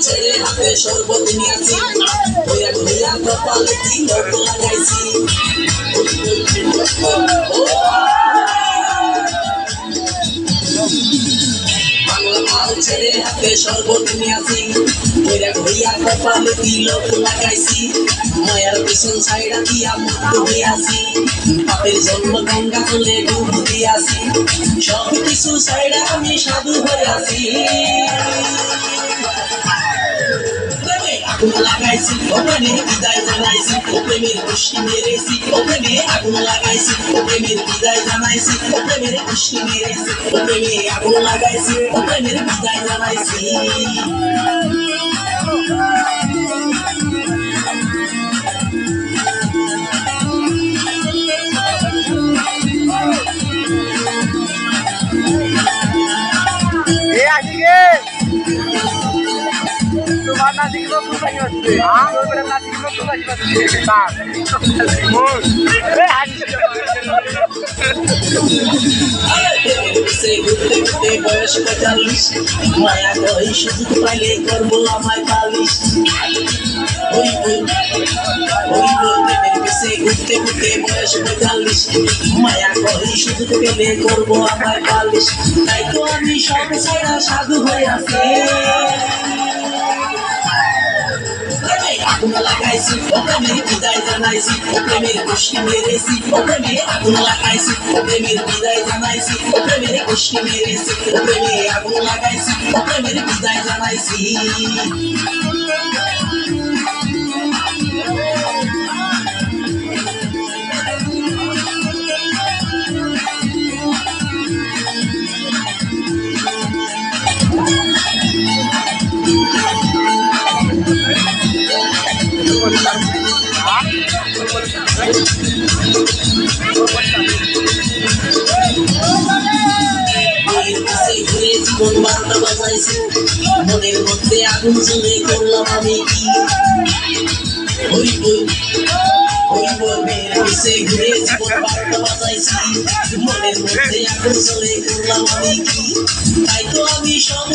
ছেড়ে হাতে শরবত নিয়েছি ঘুরিয়া ঘুরিয়া কপালে তিলক লাগাইছি বাংলা মাল ছেড়ে হাতে শরবত নিয়েছি ঘুরিয়া ঘুরিয়া কপালে তিলক লাগাইছি মায়ার পিছন ছাইড়া দিয়া মুক্ত হইয়াছি পাপের জন্ম গঙ্গা জলে ডুব দিয়াছি সব কিছু ছাইড়া আমি সাধু হইয়াছি আগুন লাগাইছি ওখানে বিদায় জানাইছি প্রেমের খুশি মেরেছি ওখানে আগুন লাগাইছি প্রেমের বিদায় জানাইছি প্রেমের খুশি মেরেছি প্রেমে আগুন লাগাইছি প্রেমের বিদায় জানাইছি তোমার না দেখলো কোথায় হচ্ছে তোর না দেখলো কোথায় হচ্ছে ঘুরতে ঘুরতে বয়স ৪৫ মায়া কই সুযোগ পাইলে করবো আমায় পালিশ ওই ঘুরতে ঘুরতে বয়স ৪৫ মায়া কই সুযোগ পেলে করবো আমায় পালিশ তাই তো আমি সব ছাড়া সাধু হয়ে আছি আগুন লাগাইছি প্রেমের বিদায় জানাইছি প্রেমের খুশি মেরেছি প্রেমে আগুন লাগাইছি প্রেমের বিদায় জানাইছি প্রেমের খুশি মেরেছি প্রেমে আগুন লাগাইছি প্রেমের বিদায় জানাইছি জীবন বার্তা বাজাইছি মনের মধ্যে আগুন জ্বলে করলাম আমি কি ঘুরে জীবন বার্তা বাজাইছি মনের মধ্যে আগুন জ্বলে করলাম আমি কি তাই তো আমি সব